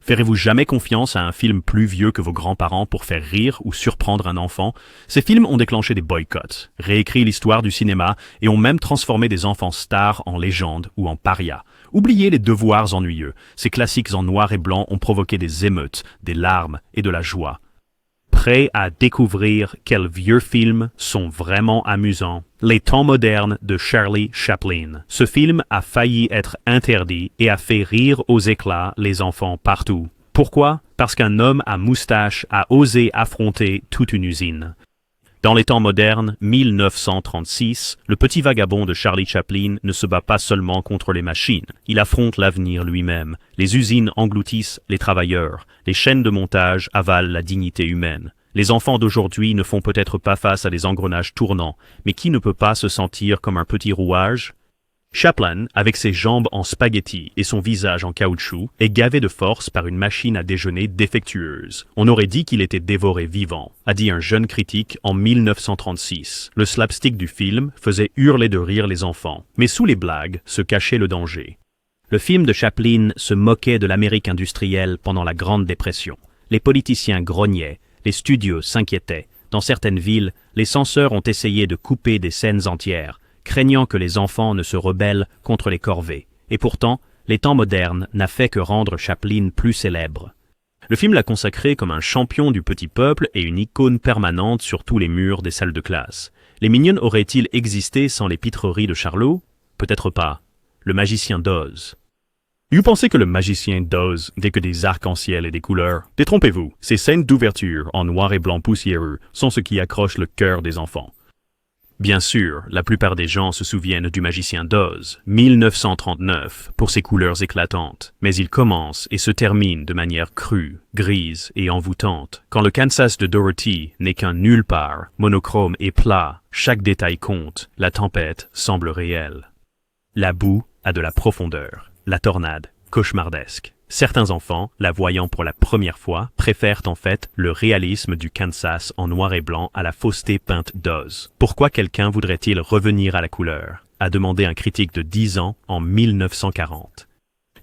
Ferez-vous jamais confiance à un film plus vieux que vos grands-parents pour faire rire ou surprendre un enfant? Ces films ont déclenché des boycotts, réécrit l'histoire du cinéma et ont même transformé des enfants stars en légendes ou en parias. Oubliez les devoirs ennuyeux. Ces classiques en noir et blanc ont provoqué des émeutes, des larmes et de la joie. Prêts à découvrir quels vieux films sont vraiment amusants? Les temps modernes de Charlie Chaplin. Ce film a failli être interdit et a fait rire aux éclats les enfants partout. Pourquoi? Parce qu'un homme à moustache a osé affronter toute une usine. Dans les temps modernes, 1936, le petit vagabond de Charlie Chaplin ne se bat pas seulement contre les machines, il affronte l'avenir lui-même. Les usines engloutissent les travailleurs, les chaînes de montage avalent la dignité humaine. Les enfants d'aujourd'hui ne font peut-être pas face à des engrenages tournants, mais qui ne peut pas se sentir comme un petit rouage? Chaplin, avec ses jambes en spaghetti et son visage en caoutchouc, est gavé de force par une machine à déjeuner défectueuse. On aurait dit qu'il était dévoré vivant, a dit un jeune critique en 1936. Le slapstick du film faisait hurler de rire les enfants, mais sous les blagues se cachait le danger. Le film de Chaplin se moquait de l'Amérique industrielle pendant la Grande Dépression. Les politiciens grognaient, les studios s'inquiétaient. Dans certaines villes, les censeurs ont essayé de couper des scènes entières, craignant que les enfants ne se rebellent contre les corvées. Et pourtant, les temps modernes n'a fait que rendre Chaplin plus célèbre. Le film l'a consacré comme un champion du petit peuple et une icône permanente sur tous les murs des salles de classe. Les Mignonnes auraient-ils existé sans les pitreries de Charlot? Peut-être pas. Le magicien d'Oz. Vous pensez que le magicien d'Oz n'est que des arcs-en-ciel et des couleurs? Détrompez-vous, ces scènes d'ouverture en noir et blanc poussiéreux sont ce qui accroche le cœur des enfants. Bien sûr, la plupart des gens se souviennent du magicien d'Oz, 1939, pour ses couleurs éclatantes, mais il commence et se termine de manière crue, grise et envoûtante. Quand le Kansas de Dorothy n'est qu'un nulle part, monochrome et plat, chaque détail compte, la tempête semble réelle. La boue a de la profondeur, la tornade cauchemardesque. Certains enfants, la voyant pour la première fois, préfèrent en fait le réalisme du Kansas en noir et blanc à la fausseté peinte d'Oz. Pourquoi quelqu'un voudrait-il revenir à la couleur? A demandé un critique de 10 ans en 1940.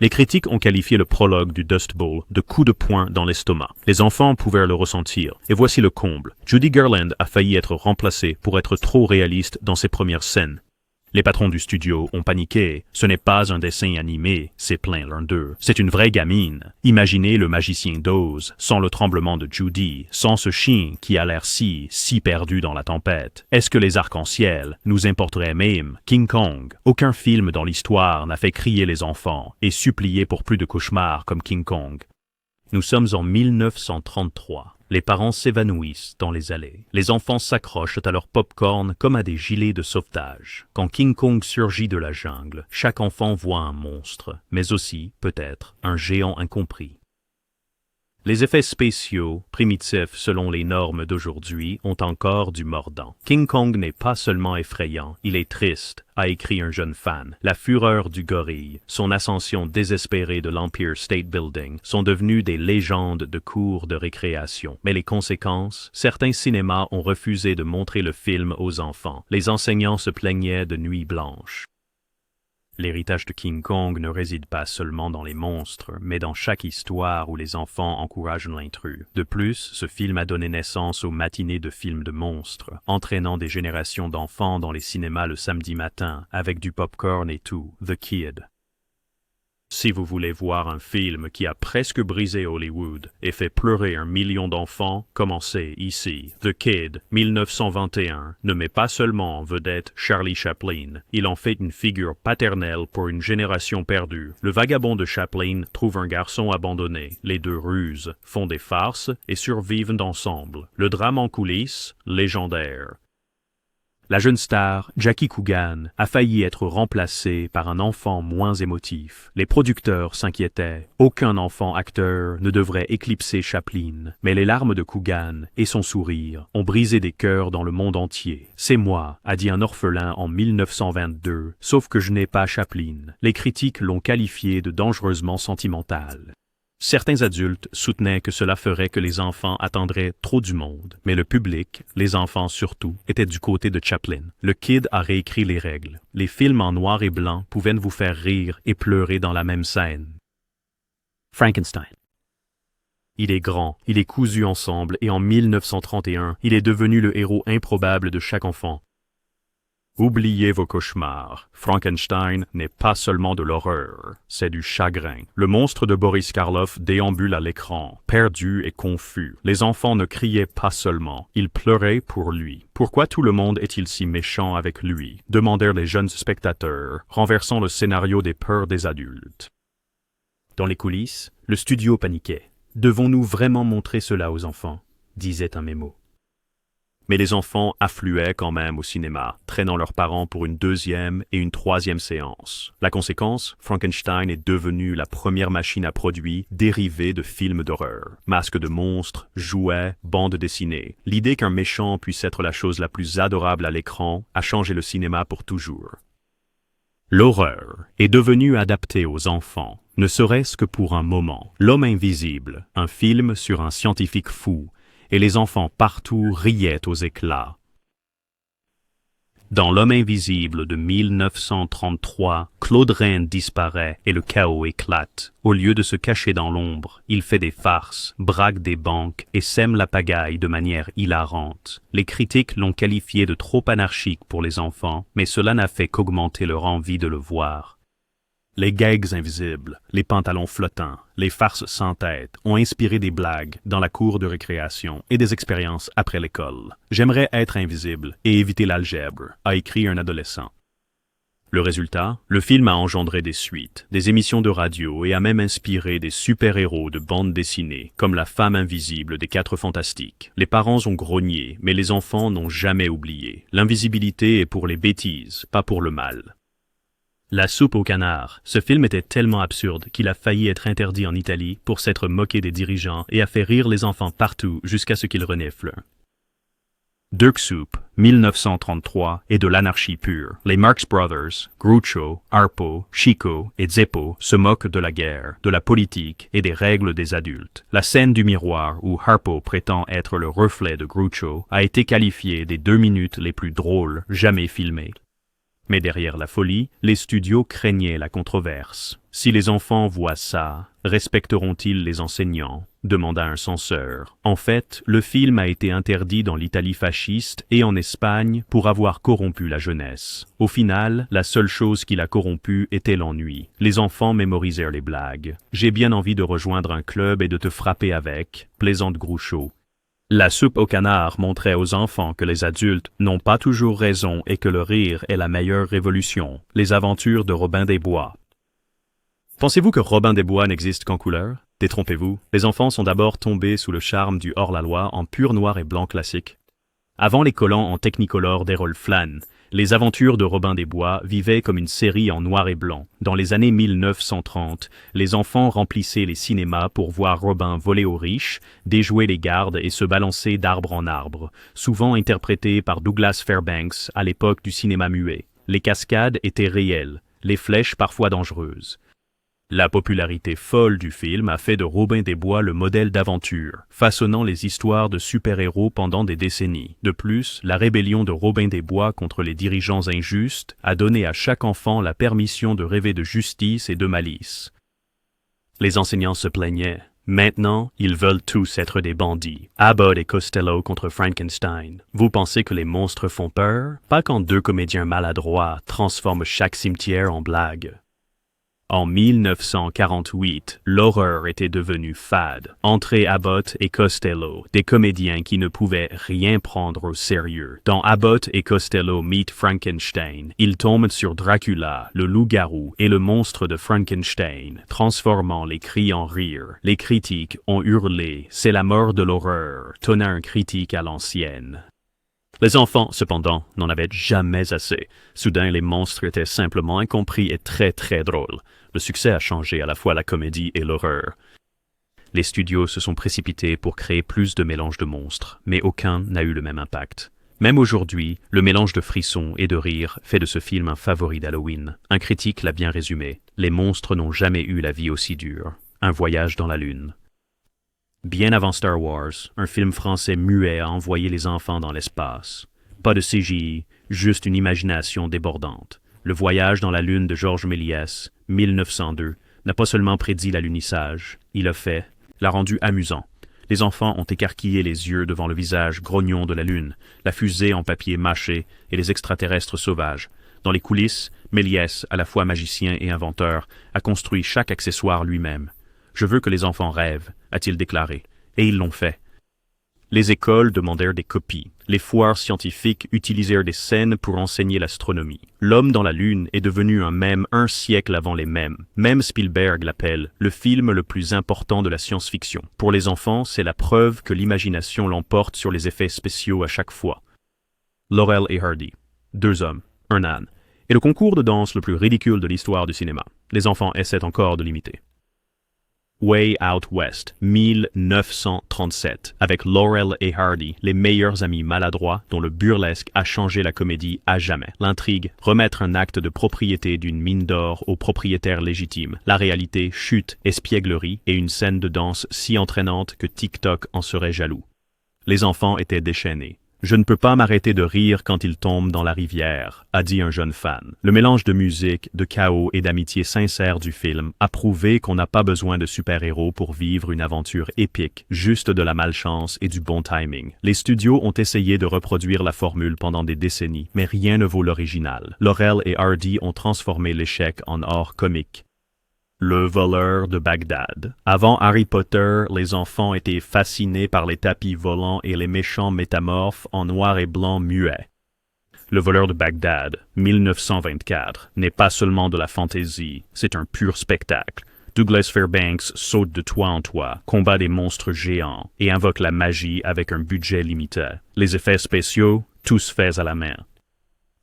Les critiques ont qualifié le prologue du Dust Bowl de coup de poing dans l'estomac. Les enfants pouvaient le ressentir. Et voici le comble. Judy Garland a failli être remplacée pour être trop réaliste dans ses premières scènes. Les patrons du studio ont paniqué. Ce n'est pas un dessin animé, s'est plaint l'un d'eux. C'est une vraie gamine. Imaginez le magicien d'Oz, sans le tremblement de Judy, sans ce chien qui a l'air si perdu dans la tempête. Est-ce que les arcs-en-ciel nous importeraient même? King Kong. Aucun film dans l'histoire n'a fait crier les enfants et supplier pour plus de cauchemars comme King Kong. Nous sommes en 1933. Les parents s'évanouissent dans les allées. Les enfants s'accrochent à leur pop-corn comme à des gilets de sauvetage. Quand King Kong surgit de la jungle, chaque enfant voit un monstre, mais aussi, peut-être, un géant incompris. Les effets spéciaux, primitifs selon les normes d'aujourd'hui, ont encore du mordant. King Kong n'est pas seulement effrayant, il est triste, a écrit un jeune fan. La fureur du gorille, son ascension désespérée de l'Empire State Building sont devenus des légendes de cours de récréation. Mais les conséquences? Certains cinémas ont refusé de montrer le film aux enfants. Les enseignants se plaignaient de nuits blanches. L'héritage de King Kong ne réside pas seulement dans les monstres, mais dans chaque histoire où les enfants encouragent l'intrus. De plus, ce film a donné naissance aux matinées de films de monstres, entraînant des générations d'enfants dans les cinémas le samedi matin, avec du popcorn et tout, The Kid. Si vous voulez voir un film qui a presque brisé Hollywood et fait pleurer 1 million d'enfants, commencez ici. The Kid, 1921, ne met pas seulement en vedette Charlie Chaplin, il en fait une figure paternelle pour une génération perdue. Le vagabond de Chaplin trouve un garçon abandonné, les deux rusent, font des farces et survivent ensemble. Le drame en coulisses, légendaire. La jeune star, Jackie Coogan, a failli être remplacée par un enfant moins émotif. Les producteurs s'inquiétaient. Aucun enfant acteur ne devrait éclipser Chaplin. Mais les larmes de Coogan et son sourire ont brisé des cœurs dans le monde entier. « C'est moi », a dit un orphelin en 1922, sauf que je n'ai pas Chaplin. Les critiques l'ont qualifié de dangereusement sentimental. Certains adultes soutenaient que cela ferait que les enfants attendraient trop du monde, mais le public, les enfants surtout, étaient du côté de Chaplin. Le Kid a réécrit les règles. Les films en noir et blanc pouvaient vous faire rire et pleurer dans la même scène. Frankenstein. Il est grand, il est cousu ensemble et en 1931, il est devenu le héros improbable de chaque enfant. Oubliez vos cauchemars. Frankenstein n'est pas seulement de l'horreur, c'est du chagrin. Le monstre de Boris Karloff déambule à l'écran, perdu et confus. Les enfants ne criaient pas seulement, ils pleuraient pour lui. Pourquoi tout le monde est-il si méchant avec lui? Demandèrent les jeunes spectateurs, renversant le scénario des peurs des adultes. Dans les coulisses, le studio paniquait. Devons-nous vraiment montrer cela aux enfants? Disait un mémo. Mais les enfants affluaient quand même au cinéma, traînant leurs parents pour une deuxième et une troisième séance. La conséquence, Frankenstein est devenu la première machine à produits dérivée de films d'horreur. Masques de monstres, jouets, bandes dessinées. L'idée qu'un méchant puisse être la chose la plus adorable à l'écran a changé le cinéma pour toujours. L'horreur est devenue adaptée aux enfants, ne serait-ce que pour un moment. L'homme invisible, un film sur un scientifique fou, et les enfants partout riaient aux éclats. Dans L'Homme invisible de 1933, Claude Rains disparaît et le chaos éclate. Au lieu de se cacher dans l'ombre, il fait des farces, braque des banques et sème la pagaille de manière hilarante. Les critiques l'ont qualifié de trop anarchique pour les enfants, mais cela n'a fait qu'augmenter leur envie de le voir. Les gags invisibles, les pantalons flottants, les farces sans tête ont inspiré des blagues dans la cour de récréation et des expériences après l'école. J'aimerais être invisible et éviter l'algèbre, a écrit un adolescent. Le résultat, le film a engendré des suites, des émissions de radio et a même inspiré des super-héros de bande dessinée, comme la femme invisible des Quatre Fantastiques. Les parents ont grogné, mais les enfants n'ont jamais oublié. L'invisibilité est pour les bêtises, pas pour le mal. La soupe au canard. Ce film était tellement absurde qu'il a failli être interdit en Italie pour s'être moqué des dirigeants et a fait rire les enfants partout jusqu'à ce qu'ils reniflent. Dirk Soup, 1933, est de l'anarchie pure. Les Marx Brothers, Groucho, Harpo, Chico et Zeppo se moquent de la guerre, de la politique et des règles des adultes. La scène du miroir où Harpo prétend être le reflet de Groucho a été qualifiée des 2 minutes les plus drôles jamais filmées. Mais derrière la folie, les studios craignaient la controverse. Si les enfants voient ça, respecteront-ils les enseignants? Demanda un censeur. En fait, le film a été interdit dans l'Italie fasciste et en Espagne pour avoir corrompu la jeunesse. Au final, la seule chose qui l'a corrompu était l'ennui. Les enfants mémorisèrent les blagues. J'ai bien envie de rejoindre un club et de te frapper avec, plaisante Groucho. La soupe au canard montrait aux enfants que les adultes n'ont pas toujours raison et que le rire est la meilleure révolution. Les aventures de Robin des Bois. Pensez-vous que Robin des Bois n'existe qu'en couleur? Détrompez-vous, les enfants sont d'abord tombés sous le charme du hors-la-loi en pur noir et blanc classique. Avant les collants en technicolor d'Errol Flynn, les aventures de Robin des Bois vivaient comme une série en noir et blanc. Dans les années 1930, les enfants remplissaient les cinémas pour voir Robin voler aux riches, déjouer les gardes et se balancer d'arbre en arbre, souvent interprété par Douglas Fairbanks à l'époque du cinéma muet. Les cascades étaient réelles, les flèches parfois dangereuses. La popularité folle du film a fait de Robin des Bois le modèle d'aventure, façonnant les histoires de super-héros pendant des décennies. De plus, la rébellion de Robin des Bois contre les dirigeants injustes a donné à chaque enfant la permission de rêver de justice et de malice. Les enseignants se plaignaient. Maintenant, ils veulent tous être des bandits. Abbott et Costello contre Frankenstein. Vous pensez que les monstres font peur? Pas quand 2 comédiens maladroits transforment chaque cimetière en blague. En 1948, l'horreur était devenue fade. Entraient Abbott et Costello, des comédiens qui ne pouvaient rien prendre au sérieux. Dans Abbott et Costello Meet Frankenstein, ils tombent sur Dracula, le loup-garou et le monstre de Frankenstein, transformant les cris en rire. Les critiques ont hurlé « C'est la mort de l'horreur », tonna un critique à l'ancienne. Les enfants, cependant, n'en avaient jamais assez. Soudain, les monstres étaient simplement incompris et très très drôles. Le succès a changé à la fois la comédie et l'horreur. Les studios se sont précipités pour créer plus de mélanges de monstres, mais aucun n'a eu le même impact. Même aujourd'hui, le mélange de frissons et de rires fait de ce film un favori d'Halloween. Un critique l'a bien résumé. Les monstres n'ont jamais eu la vie aussi dure. Un voyage dans la lune. Bien avant Star Wars, un film français muet a envoyé les enfants dans l'espace. Pas de CGI, juste une imagination débordante. Le voyage dans la lune de Georges Méliès, 1902, n'a pas seulement prédit l'alunissage, il a fait l'a rendu amusant. Les enfants ont écarquillé les yeux devant le visage grognon de la lune, la fusée en papier mâché et les extraterrestres sauvages. Dans les coulisses, Méliès, à la fois magicien et inventeur, a construit chaque accessoire lui-même. « Je veux que les enfants rêvent », a-t-il déclaré, et ils l'ont fait. Les écoles demandèrent des copies. Les foires scientifiques utilisèrent des scènes pour enseigner l'astronomie. L'homme dans la Lune est devenu un mème un siècle avant les mèmes. Même Spielberg l'appelle le film le plus important de la science-fiction. Pour les enfants, c'est la preuve que l'imagination l'emporte sur les effets spéciaux à chaque fois. Laurel et Hardy, 2 hommes, un âne, est le concours de danse le plus ridicule de l'histoire du cinéma. Les enfants essaient encore de l'imiter. Way Out West, 1937, avec Laurel et Hardy, les meilleurs amis maladroits dont le burlesque a changé la comédie à jamais. L'intrigue, remettre un acte de propriété d'une mine d'or au propriétaire légitime. La réalité, chute, espièglerie et une scène de danse si entraînante que TikTok en serait jaloux. Les enfants étaient déchaînés. « Je ne peux pas m'arrêter de rire quand il tombe dans la rivière », a dit un jeune fan. Le mélange de musique, de chaos et d'amitié sincère du film a prouvé qu'on n'a pas besoin de super-héros pour vivre une aventure épique, juste de la malchance et du bon timing. Les studios ont essayé de reproduire la formule pendant des décennies, mais rien ne vaut l'original. Laurel et Hardy ont transformé l'échec en or comique. Le voleur de Bagdad. Avant Harry Potter, les enfants étaient fascinés par les tapis volants et les méchants métamorphes en noir et blanc muets. Le voleur de Bagdad, 1924, n'est pas seulement de la fantaisie, c'est un pur spectacle. Douglas Fairbanks saute de toit en toit, combat des monstres géants et invoque la magie avec un budget limité. Les effets spéciaux, tous faits à la main.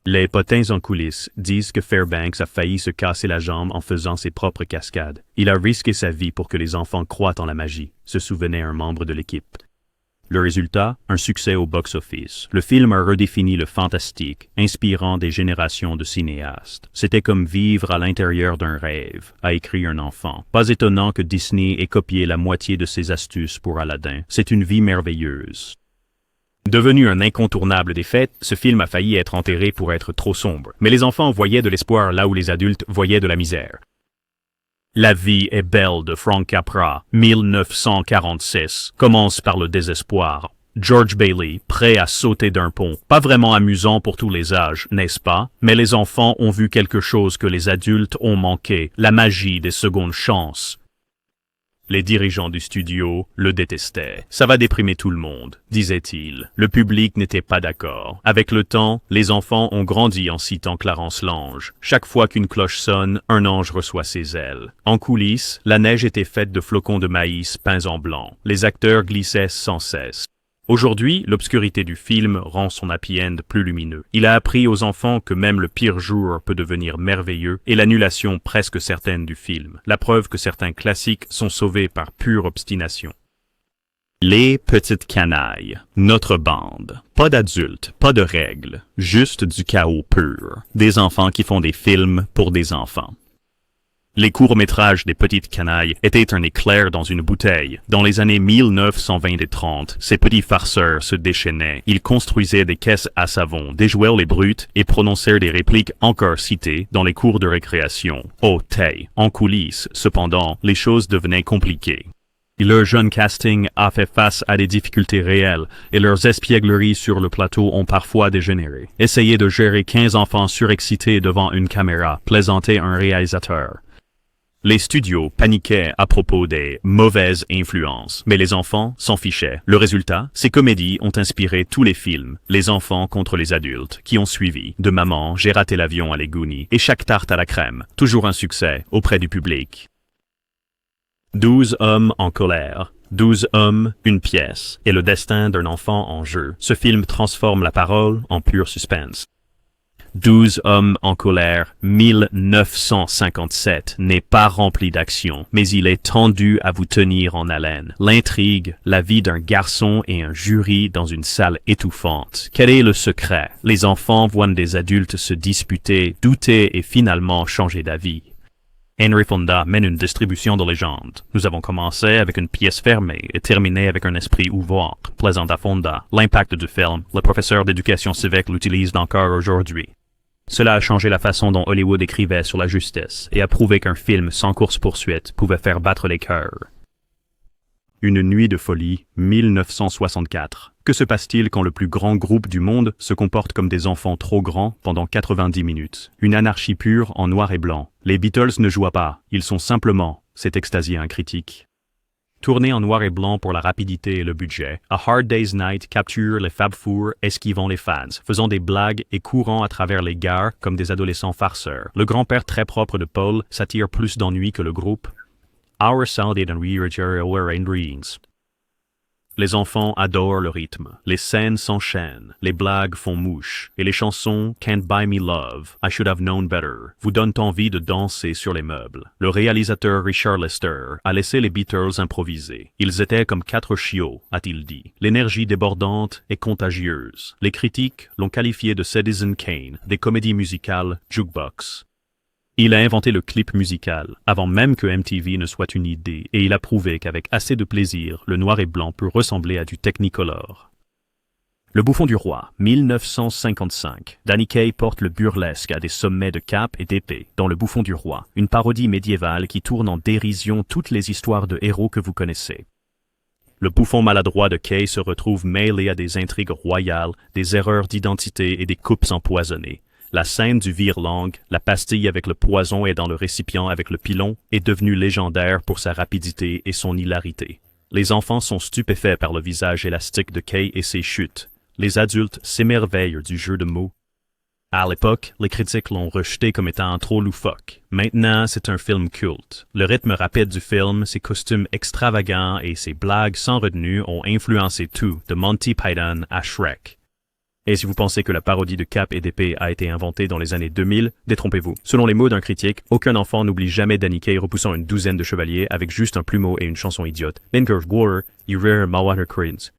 Les potins en coulisses disent que Fairbanks a failli se casser la jambe en faisant ses propres cascades. Il a risqué sa vie pour que les enfants croient en la magie, se souvenait un membre de l'équipe. Le résultat, un succès au box-office. Le film a redéfini le fantastique, inspirant des générations de cinéastes. C'était comme vivre à l'intérieur d'un rêve, a écrit un enfant. Pas étonnant que Disney ait copié la moitié de ses astuces pour Aladdin. C'est une vie merveilleuse. Devenu un incontournable des fêtes, ce film a failli être enterré pour être trop sombre. Mais les enfants voyaient de l'espoir là où les adultes voyaient de la misère. La vie est belle de Frank Capra, 1946, commence par le désespoir. George Bailey, prêt à sauter d'un pont. Pas vraiment amusant pour tous les âges, n'est-ce pas? Mais les enfants ont vu quelque chose que les adultes ont manqué, la magie des secondes chances. Les dirigeants du studio le détestaient. « Ça va déprimer tout le monde », disait-il. Le public n'était pas d'accord. Avec le temps, les enfants ont grandi en citant Clarence l'ange. Chaque fois qu'une cloche sonne, un ange reçoit ses ailes. En coulisses, la neige était faite de flocons de maïs peints en blanc. Les acteurs glissaient sans cesse. Aujourd'hui, l'obscurité du film rend son happy end plus lumineux. Il a appris aux enfants que même le pire jour peut devenir merveilleux et l'annulation presque certaine du film. La preuve que certains classiques sont sauvés par pure obstination. Les petites canailles. Notre bande. Pas d'adultes, pas de règles. Juste du chaos pur. Des enfants qui font des films pour des enfants. Les courts-métrages des petites canailles étaient un éclair dans une bouteille. Dans les années 1920 et 30, ces petits farceurs se déchaînaient. Ils construisaient des caisses à savon, déjouaient les brutes et prononcèrent des répliques encore citées dans les cours de récréation. Oh, tay! En coulisses, cependant, les choses devenaient compliquées. Leur jeune casting a fait face à des difficultés réelles et leurs espiègleries sur le plateau ont parfois dégénéré. Essayer de gérer 15 enfants surexcités devant une caméra, plaisantait un réalisateur. Les studios paniquaient à propos des mauvaises influences, mais les enfants s'en fichaient. Le résultat, ces comédies ont inspiré tous les films, les enfants contre les adultes, qui ont suivi. De Maman, J'ai raté l'avion à les Goonies, et Chaque tarte à la crème, toujours un succès auprès du public. 12 hommes en colère. 12 hommes, une pièce, et le destin d'un enfant en jeu. Ce film transforme la parole en pur suspense. 12 hommes en colère, 1957, n'est pas rempli d'action, mais il est tendu à vous tenir en haleine. L'intrigue, la vie d'un garçon et un jury dans une salle étouffante. Quel est le secret? Les enfants voient des adultes se disputer, douter et finalement changer d'avis. Henry Fonda mène une distribution de légende. Nous avons commencé avec une pièce fermée et terminé avec un esprit ouvert, plaisant à Fonda. L'impact du film, le professeur d'éducation civique l'utilise encore aujourd'hui. Cela a changé la façon dont Hollywood écrivait sur la justice et a prouvé qu'un film sans course-poursuite pouvait faire battre les cœurs. Une nuit de folie, 1964. Que se passe-t-il quand le plus grand groupe du monde se comporte comme des enfants trop grands pendant 90 minutes? Une anarchie pure en noir et blanc. Les Beatles ne jouent pas, ils sont simplement, s'est extasié un critique. Tourné en noir et blanc pour la rapidité et le budget, A Hard Day's Night capture les Fab Four esquivant les fans, faisant des blagues et courant à travers les gares comme des adolescents farceurs. Le grand-père très propre de Paul s'attire plus d'ennui que le groupe. Our Salad and Rings. Les enfants adorent le rythme, les scènes s'enchaînent, les blagues font mouche, et les chansons Can't Buy Me Love, I Should Have Known Better vous donnent envie de danser sur les meubles. Le réalisateur Richard Lester a laissé les Beatles improviser. Ils étaient comme 4 chiots, a-t-il dit. L'énergie débordante est contagieuse. Les critiques l'ont qualifié de Citizen Kane, des comédies musicales jukebox. Il a inventé le clip musical, avant même que MTV ne soit une idée, et il a prouvé qu'avec assez de plaisir, le noir et blanc peut ressembler à du Technicolor. Le Bouffon du Roi, 1955. Danny Kaye porte le burlesque à des sommets de cap et d'épée dans Le Bouffon du Roi, une parodie médiévale qui tourne en dérision toutes les histoires de héros que vous connaissez. Le bouffon maladroit de Kaye se retrouve mêlé à des intrigues royales, des erreurs d'identité et des coupes empoisonnées. La scène du vire-langue, la pastille avec le poison et dans le récipient avec le pilon, est devenue légendaire pour sa rapidité et son hilarité. Les enfants sont stupéfaits par le visage élastique de Kaye et ses chutes. Les adultes s'émerveillent du jeu de mots. À l'époque, les critiques l'ont rejeté comme étant trop loufoque. Maintenant, c'est un film culte. Le rythme rapide du film, ses costumes extravagants et ses blagues sans retenue ont influencé tout, de Monty Python à Shrek. Et si vous pensez que la parodie de cap et d'épée a été inventée dans les années 2000, détrompez-vous. Selon les mots d'un critique, aucun enfant n'oublie jamais Danny Kaye repoussant une douzaine de chevaliers avec juste un plumeau et une chanson idiote. Linker War, you rare Mawater Cranes.